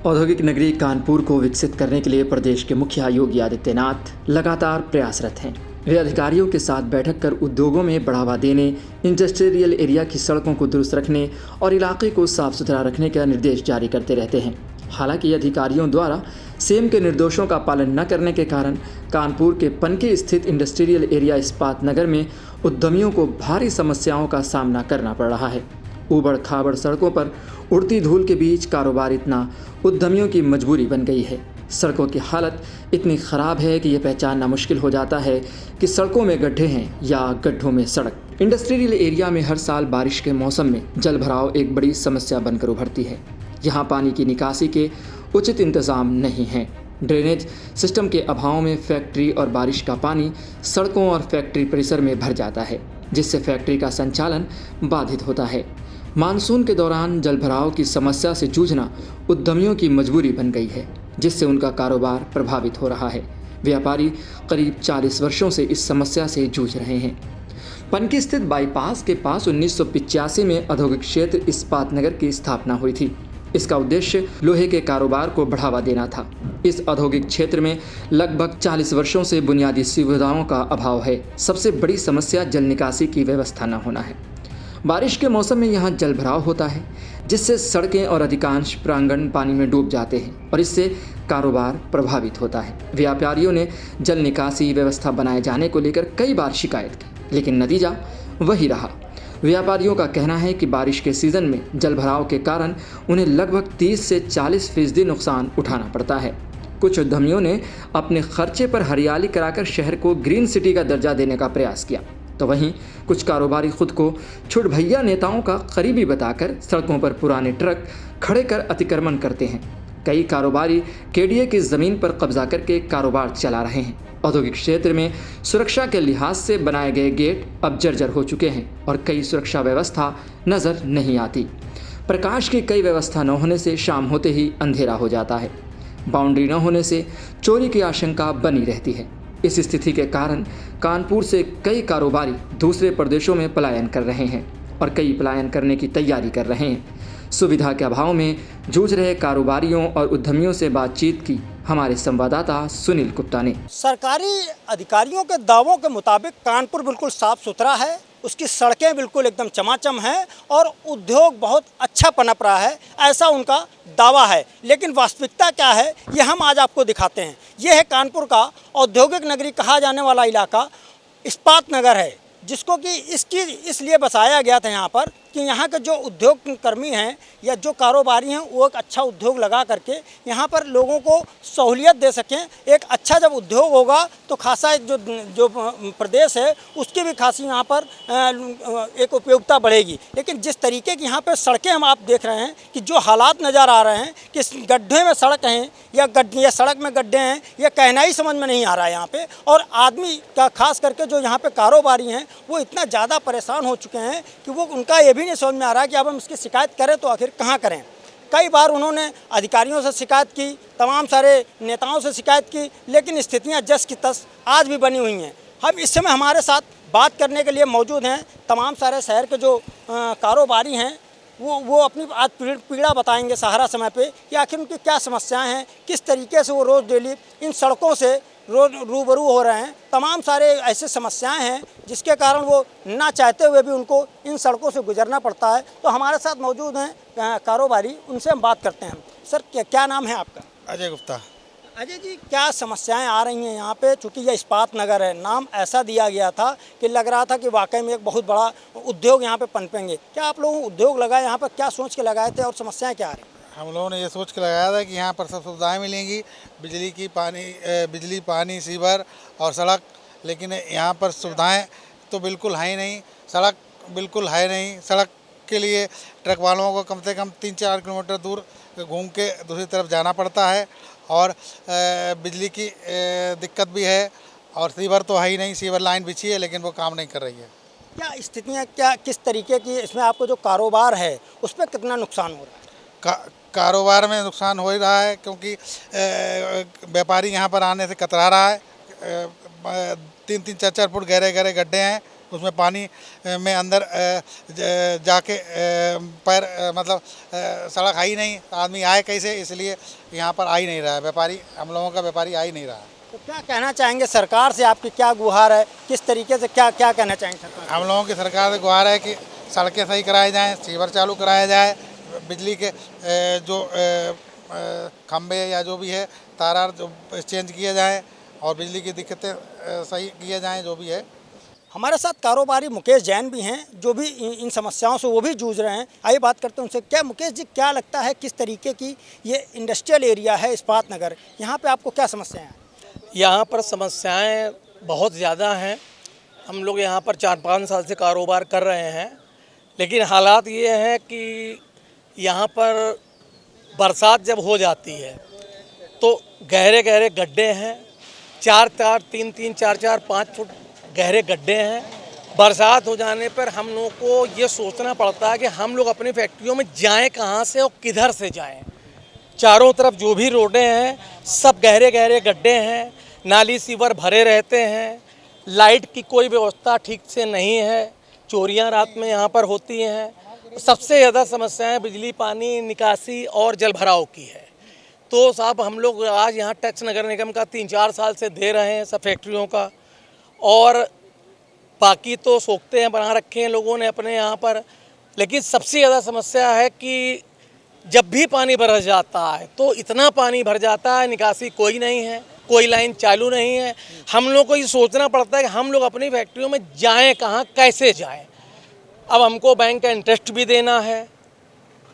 औद्योगिक नगरी कानपुर को विकसित करने के लिए प्रदेश के मुखिया योगी आदित्यनाथ लगातार प्रयासरत हैं। वे अधिकारियों के साथ बैठक कर उद्योगों में बढ़ावा देने, इंडस्ट्रियल एरिया की सड़कों को दुरुस्त रखने और इलाके को साफ सुथरा रखने का निर्देश जारी करते रहते हैं। हालांकि अधिकारियों द्वारा सेम के निर्देशों का पालन न करने के कारण कानपुर के पनकी स्थित इंडस्ट्रियल एरिया इस्पात नगर में उद्यमियों को भारी समस्याओं का सामना करना पड़ रहा है। ऊबड़ खाबड़ सड़कों पर उड़ती धूल के बीच कारोबार इतना उद्यमियों की मजबूरी बन गई है। सड़कों की हालत इतनी ख़राब है कि यह पहचानना मुश्किल हो जाता है कि सड़कों में गड्ढे हैं या गड्ढों में सड़क। इंडस्ट्रियल एरिया में हर साल बारिश के मौसम में जल भराव एक बड़ी समस्या बनकर उभरती है। यहाँ पानी की निकासी के उचित इंतज़ाम नहीं हैं। ड्रेनेज सिस्टम के अभाव में फैक्ट्री और बारिश का पानी सड़कों और फैक्ट्री परिसर में भर जाता है, जिससे फैक्ट्री का संचालन बाधित होता है। मानसून के दौरान जलभराव की समस्या से जूझना उद्यमियों की मजबूरी बन गई है, जिससे उनका कारोबार प्रभावित हो रहा है। व्यापारी करीब 40 वर्षों से इस समस्या से जूझ रहे हैं। पनकी स्थित बाईपास के पास 1985 में औद्योगिक क्षेत्र इस्पात नगर की स्थापना हुई थी। इसका उद्देश्य लोहे के कारोबार को बढ़ावा देना था। इस औद्योगिक क्षेत्र में लगभग 40 वर्षों से बुनियादी सुविधाओं का अभाव है। सबसे बड़ी समस्या जल निकासी की व्यवस्था न होना है। बारिश के मौसम में यहाँ जल भराव होता है, जिससे सड़कें और अधिकांश प्रांगण पानी में डूब जाते हैं और इससे कारोबार प्रभावित होता है। व्यापारियों ने जल निकासी व्यवस्था बनाए जाने को लेकर कई बार शिकायत की, लेकिन नतीजा वही रहा। व्यापारियों का कहना है कि बारिश के सीज़न में जल भराव के कारण उन्हें लगभग 30 से 40% नुकसान उठाना पड़ता है। कुछ उद्यमियों ने अपने खर्चे पर हरियाली कराकर शहर को ग्रीन सिटी का दर्जा देने का प्रयास किया, तो वहीं कुछ कारोबारी खुद को छुटभैया नेताओं का करीबी बताकर सड़कों पर पुराने ट्रक खड़े कर अतिक्रमण करते हैं। कई कारोबारी केडीए की ज़मीन पर कब्जा करके कारोबार चला रहे हैं। औद्योगिक क्षेत्र में सुरक्षा के लिहाज से बनाए गए गेट अब जर्जर हो चुके हैं और कई सुरक्षा व्यवस्था नज़र नहीं आती। प्रकाश की कई व्यवस्था न होने से शाम होते ही अंधेरा हो जाता है। बाउंड्री न होने से चोरी की आशंका बनी रहती है। इस स्थिति के कारण कानपुर से कई कारोबारी दूसरे प्रदेशों में पलायन कर रहे हैं और कई पलायन करने की तैयारी कर रहे हैं। सुविधा के अभाव में जूझ रहे कारोबारियों और उद्यमियों से बातचीत की हमारे संवाददाता सुनील गुप्ता ने। सरकारी अधिकारियों के दावों के मुताबिक कानपुर बिल्कुल साफ सुथरा है, उसकी सड़कें बिल्कुल एकदम चमाचम हैं और उद्योग बहुत अच्छा पनप रहा है, ऐसा उनका दावा है। लेकिन वास्तविकता क्या है, ये हम आज आपको दिखाते हैं। ये है कानपुर का औद्योगिक नगरी कहा जाने वाला इलाका इस्पात नगर है, जिसको कि इसलिए बसाया गया था यहाँ पर कि यहाँ के जो उद्योग कर्मी हैं या जो कारोबारी हैं वो एक अच्छा उद्योग लगा करके यहाँ पर लोगों को सहूलियत दे सकें। एक अच्छा जब उद्योग होगा तो खासा जो प्रदेश है उसकी भी खासी यहाँ पर एक उपयोगिता बढ़ेगी। लेकिन जिस तरीके की यहाँ पर सड़कें हम आप देख रहे हैं कि जो हालात नज़र आ रहे हैं कि गड्ढे में सड़क हैं या सड़क में गड्ढे हैं, यह कहना ही समझ में नहीं आ रहा है यहाँ पे। और आदमी का खास करके जो यहाँ पे कारोबारी हैं वो इतना ज़्यादा परेशान हो चुके हैं कि वो उनका ये भी नहीं समझ में आ रहा है कि अब हम इसकी शिकायत करें तो आखिर कहाँ करें। कई बार उन्होंने अधिकारियों से शिकायत की, तमाम सारे नेताओं से शिकायत की, लेकिन स्थितियाँ जस की तस आज भी बनी हुई हैं। हम इस समय हमारे साथ बात करने के लिए मौजूद हैं तमाम सारे शहर के जो कारोबारी हैं, वो अपनी आज पीड़ा बताएंगे सहारा समय पे कि आखिर उनकी क्या समस्याएं हैं, किस तरीके से वो रोज़ डेली इन सड़कों से रोज रूबरू हो रहे हैं। तमाम सारे ऐसे समस्याएं हैं जिसके कारण वो ना चाहते हुए भी उनको इन सड़कों से गुजरना पड़ता है। तो हमारे साथ मौजूद हैं कारोबारी, उनसे हम बात करते हैं। सर क्या नाम है आपका? अजय गुप्ता। अजय जी, क्या समस्याएं आ रही हैं यहाँ पे? चूँकि यह इस्पात नगर है, नाम ऐसा दिया गया था कि लग रहा था कि वाकई में एक बहुत बड़ा उद्योग यहाँ पे पनपेंगे। क्या आप लोगों उद्योग लगाए यहाँ पर, क्या सोच के लगाए थे और समस्याएँ क्या आ रही? हम लोगों ने ये सोच के लगाया था कि यहाँ पर सब सुविधाएं मिलेंगी, बिजली, पानी, सीवर और सड़क। लेकिन यहाँ पर सुविधाएं तो बिल्कुल है ही नहीं, सड़क बिल्कुल है नहीं। सड़क के लिए ट्रक वालों को कम से कम 3-4 किलोमीटर दूर घूम के दूसरी तरफ जाना पड़ता है और बिजली की दिक्कत भी है और सीवर तो है ही नहीं। सीवर लाइन बिछी है लेकिन वो काम नहीं कर रही है। क्या स्थितियाँ, क्या किस तरीके की इसमें आपको जो कारोबार है उस पर कितना नुकसान हो रहा है? कारोबार में नुकसान हो ही रहा है क्योंकि व्यापारी यहाँ पर आने से कतरा रहा है। 3-3, 4-4 फुट गहरे गड्ढे हैं, उसमें पानी में अंदर जाके पैर मतलब सड़क है ही नहीं, आदमी आए कैसे, इसलिए यहाँ पर आ ही नहीं रहा है व्यापारी, हम लोगों का व्यापारी आ ही नहीं रहा है। तो क्या कहना चाहेंगे सरकार से, आपकी क्या गुहार है, किस तरीके से क्या क्या कहना चाहेंगे सरकार? हम लोगों की सरकार से गुहार है कि सड़कें सही कराई जाएँ, सीवर चालू कराया जाए, बिजली के जो खंबे या जो भी है तार जो चेंज किए जाएँ और बिजली की दिक्कतें सही किए जाएँ जो भी है। हमारे साथ कारोबारी मुकेश जैन भी हैं, जो भी इन समस्याओं से वो भी जूझ रहे हैं। आइए बात करते हैं उनसे। क्या मुकेश जी, क्या लगता है किस तरीके की ये इंडस्ट्रियल एरिया है इस्पात नगर, यहाँ पे आपको क्या समस्याएं हैं? यहाँ पर समस्याएं बहुत ज़्यादा हैं। हम लोग यहाँ पर 4-5 साल से कारोबार कर रहे हैं, लेकिन हालात ये हैं कि यहाँ पर बरसात जब हो जाती है तो गहरे गहरे गड्ढे हैं, 4-4, 3-3, 4-4, 5 फुट गहरे गड्ढे हैं। बरसात हो जाने पर हम लोगों को ये सोचना पड़ता है कि हम लोग अपनी फैक्ट्रियों में जाएं कहाँ से और किधर से जाएं। चारों तरफ जो भी रोडें हैं सब गहरे गहरे गड्ढे हैं, नाली सीवर भरे रहते हैं, लाइट की कोई व्यवस्था ठीक से नहीं है, चोरियां रात में यहाँ पर होती हैं। सबसे ज़्यादा समस्याएं बिजली, पानी, निकासी और जल भराव की है। तो साहब हम लोग आज यहाँ टैक्स नगर निगम का 3-4 साल से दे रहे हैं सब फैक्ट्रियों का, और बाकी तो सोखते हैं बना रखे हैं लोगों ने अपने यहाँ पर। लेकिन सबसे ज़्यादा समस्या है कि जब भी पानी भर जाता है तो इतना पानी भर जाता है, निकासी कोई नहीं है, कोई लाइन चालू नहीं है। हम लोग को ये सोचना पड़ता है कि हम लोग अपनी फैक्ट्रियों में जाएं कहाँ, कैसे जाएं। अब हमको बैंक का इंटरेस्ट भी देना है,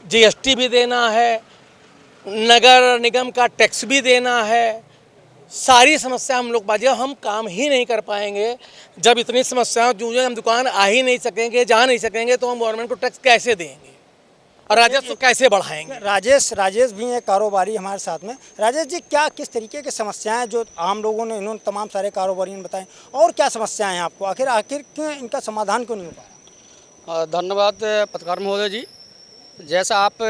जीएसटी भी देना है, नगर निगम का टैक्स भी देना है। सारी समस्या हम लोग बाजी, हम काम ही नहीं कर पाएंगे जब इतनी समस्याएं जूझे। हम दुकान आ ही नहीं सकेंगे, जा नहीं सकेंगे, तो हम गवर्नमेंट को टैक्स कैसे देंगे और राजस्व कैसे बढ़ाएंगे। राजेश भी हैं कारोबारी हमारे साथ में। राजेश जी, क्या किस तरीके की समस्याएं जो आम लोगों ने, इन्होंने तमाम सारे कारोबारियों ने बताएं, और क्या समस्याएं हैं आपको, आखिर क्यों इनका समाधान क्यों नहीं हो पाया? धन्यवाद पत्रकार महोदय जी। जैसा आप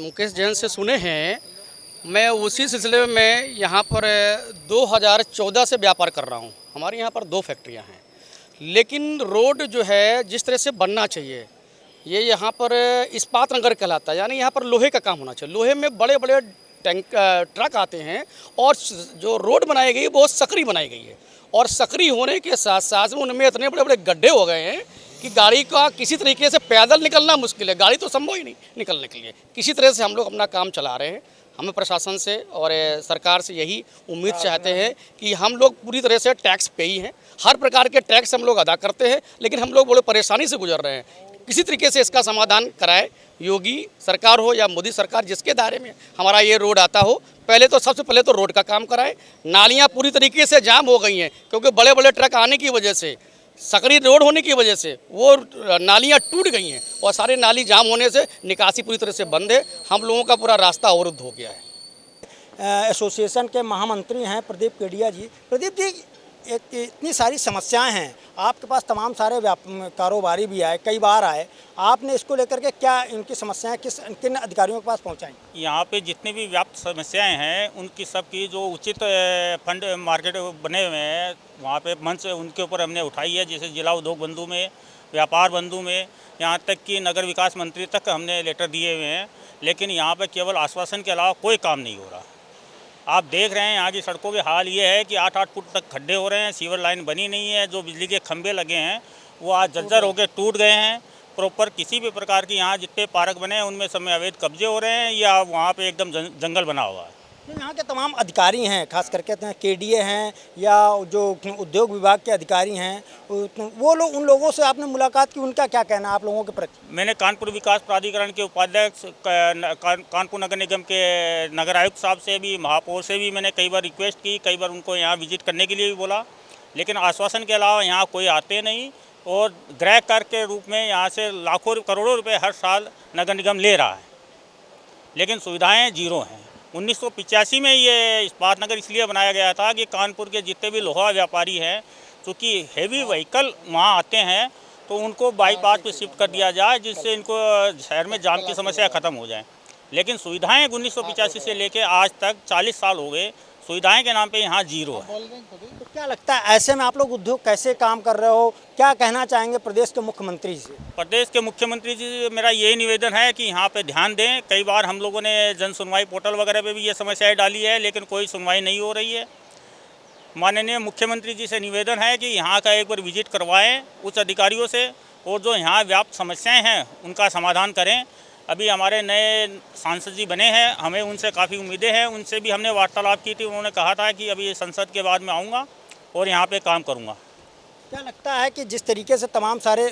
मुकेश जैन से सुने हैं, मैं उसी सिलसिले में यहाँ पर 2014 से व्यापार कर रहा हूँ। हमारे यहाँ पर 2 फैक्ट्रियाँ हैं, लेकिन रोड जो है जिस तरह से बनना चाहिए, ये यहाँ पर इस्पात नगर कहलाता है, यानी यहाँ पर लोहे का काम होना चाहिए। लोहे में बड़े बड़े ट्रक आते हैं और जो रोड बनाई गई है बहुत सकरी बनाई गई है, और सकरी होने के साथ साथ में उनमें इतने बड़े बड़े गड्ढे हो गए हैं कि गाड़ी का किसी तरीके से पैदल निकलना मुश्किल है, गाड़ी तो संभव ही नहीं निकलने के लिए। किसी तरह से हम लोग अपना काम चला रहे हैं। हमें प्रशासन से और सरकार से यही उम्मीद चाहते हैं कि हम लोग पूरी तरह से टैक्स पे ही हैं, हर प्रकार के टैक्स हम लोग अदा करते हैं, लेकिन हम लोग बड़े परेशानी से गुजर रहे हैं। किसी तरीके से इसका समाधान कराए, योगी सरकार हो या मोदी सरकार, जिसके दायरे में हमारा ये रोड आता हो, पहले तो सबसे पहले तो रोड का काम कराए। नालियाँ पूरी तरीके से जाम हो गई हैं, क्योंकि बड़े बड़े ट्रक आने की वजह से, सकरी रोड होने की वजह से वो नालियाँ टूट गई हैं, और सारे नाली जाम होने से निकासी पूरी तरह से बंद है। हम लोगों का पूरा रास्ता अवरुद्ध हो गया है। एसोसिएशन के महामंत्री हैं प्रदीप केडिया जी। प्रदीप जी, इतनी सारी समस्याएं हैं, आपके पास तमाम सारे कारोबारी भी आए, कई बार आए, आपने इसको लेकर के क्या इनकी समस्याएं किन अधिकारियों के पास पहुंचाई? यहाँ पे जितनी भी व्याप्त समस्याएं हैं उनकी सबकी जो उचित फंड मार्केट बने हुए हैं वहाँ पे मंच उनके ऊपर हमने उठाई है। जैसे जिला उद्योग बंधु में, व्यापार बंधु में, यहाँ तक कि नगर विकास मंत्री तक हमने लेटर दिए हुए हैं, लेकिन यहाँ पे केवल आश्वासन के अलावा कोई काम नहीं हो रहा। आप देख रहे हैं यहाँ की सड़कों के हाल ये है कि 8-8 फुट तक खड्डे हो रहे हैं, सीवर लाइन बनी नहीं है, जो बिजली के खंभे लगे हैं वो आज जर्जर होकर टूट गए हैं। प्रॉपर किसी भी प्रकार की यहाँ जितने पार्क बने हैं उनमें सब में अवैध कब्जे हो रहे हैं, या वहाँ पे एकदम जंगल बना हुआ है। यहाँ के तमाम अधिकारी हैं, खास करके केडीए हैं या जो उद्योग विभाग के अधिकारी हैं, वो लोग, उन लोगों से आपने मुलाकात की, उनका क्या कहना है आप लोगों के प्रति? मैंने कानपुर विकास प्राधिकरण के उपाध्यक्ष, कानपुर नगर निगम के नगर आयुक्त साहब से भी, महापौर से भी मैंने कई बार रिक्वेस्ट की, कई बार उनको यहाँ विजिट करने के लिए भी बोला, लेकिन आश्वासन के अलावा यहाँ कोई आते नहीं, और गृह कर के रूप में यहाँ से लाखों करोड़ों रुपए हर साल नगर निगम ले रहा है, लेकिन सुविधाएँ जीरो हैं। 1985 में ये इस्पात नगर इसलिए बनाया गया था कि कानपुर के जितने भी लोहा व्यापारी हैं, चूँकि हेवी व्हीकल वहाँ आते हैं, तो उनको बाईपास पे शिफ्ट कर दिया जाए, जिससे इनको शहर में जाम की समस्या ख़त्म हो जाए। लेकिन सुविधाएं 1985 से लेकर आज तक 40 साल हो गए, सुविधाएं के नाम पे यहाँ जीरो है। तो क्या लगता है ऐसे में आप लोग उद्योग कैसे काम कर रहे हो, क्या कहना चाहेंगे प्रदेश के मुख्यमंत्री से? प्रदेश के मुख्यमंत्री जी से मेरा यही निवेदन है कि यहाँ पे ध्यान दें। कई बार हम लोगों ने जन सुनवाई पोर्टल वगैरह पे भी ये समस्याएं डाली है, लेकिन कोई सुनवाई नहीं हो रही है। माननीय मुख्यमंत्री जी से निवेदन है कि यहाँ का एक बार विजिट करवाएं उच्च अधिकारियों से, और जो यहाँ व्याप्त समस्याएं हैं उनका समाधान करें। अभी हमारे नए सांसद जी बने हैं, हमें उनसे काफ़ी उम्मीदें हैं। उनसे भी हमने वार्तालाप की थी, उन्होंने कहा था कि अभी संसद के बाद में आऊँगा और यहाँ पे काम करूँगा। क्या लगता है कि जिस तरीके से तमाम सारे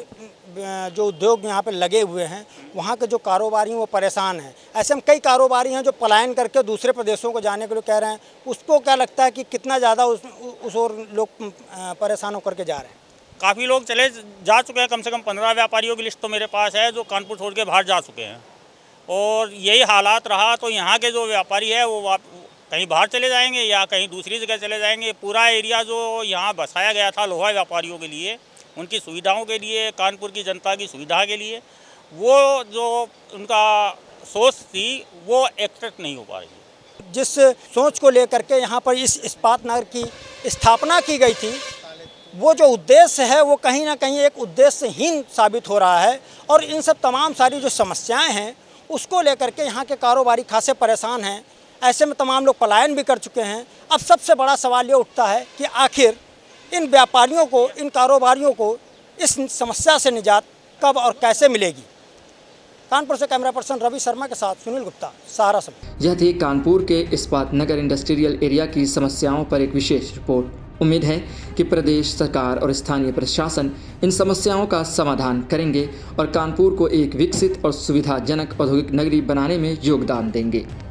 जो उद्योग यहाँ पे लगे हुए हैं, वहाँ के जो कारोबारी हैं वो परेशान हैं, ऐसे में कई कारोबारी हैं जो पलायन करके दूसरे प्रदेशों को जाने के लिए कह रहे हैं, उसको क्या लगता है कि कितना ज़्यादा उस ओर लोग परेशान होकर के जा रहे हैं? काफ़ी लोग चले जा चुके हैं, कम से कम 15 व्यापारियों की लिस्ट तो मेरे पास है जो कानपुर छोड़ के बाहर जा चुके हैं। और यही हालात रहा तो यहाँ के जो व्यापारी है वो कहीं बाहर चले जाएंगे या कहीं दूसरी जगह चले जाएंगे। पूरा एरिया जो यहाँ बसाया गया था लोहा व्यापारियों के लिए, उनकी सुविधाओं के लिए, कानपुर की जनता की सुविधा के लिए, वो जो उनका सोच थी वो एक्सेप्ट नहीं हो पा रही है। जिस सोच को लेकर के यहाँ पर इस इस्पात नगर की स्थापना की गई थी, वो जो उद्देश्य है वो कहीं ना कहीं एक उद्देश्यहीन साबित हो रहा है। और इन सब तमाम सारी जो समस्याएं हैं उसको लेकर के यहाँ के कारोबारी खासे परेशान हैं। ऐसे में तमाम लोग पलायन भी कर चुके हैं। अब सबसे बड़ा सवाल ये उठता है कि आखिर इन व्यापारियों को, इन कारोबारियों को इस समस्या से निजात कब और कैसे मिलेगी? कानपुर से कैमरा पर्सन रवि शर्मा के साथ सुनील गुप्ता, सहारा समाचार। यह थी कानपुर के इस्पात नगर इंडस्ट्रियल एरिया की समस्याओं पर एक विशेष रिपोर्ट। उम्मीद है कि प्रदेश सरकार और स्थानीय प्रशासन इन समस्याओं का समाधान करेंगे और कानपुर को एक विकसित और सुविधाजनक औद्योगिक नगरी बनाने में योगदान देंगे।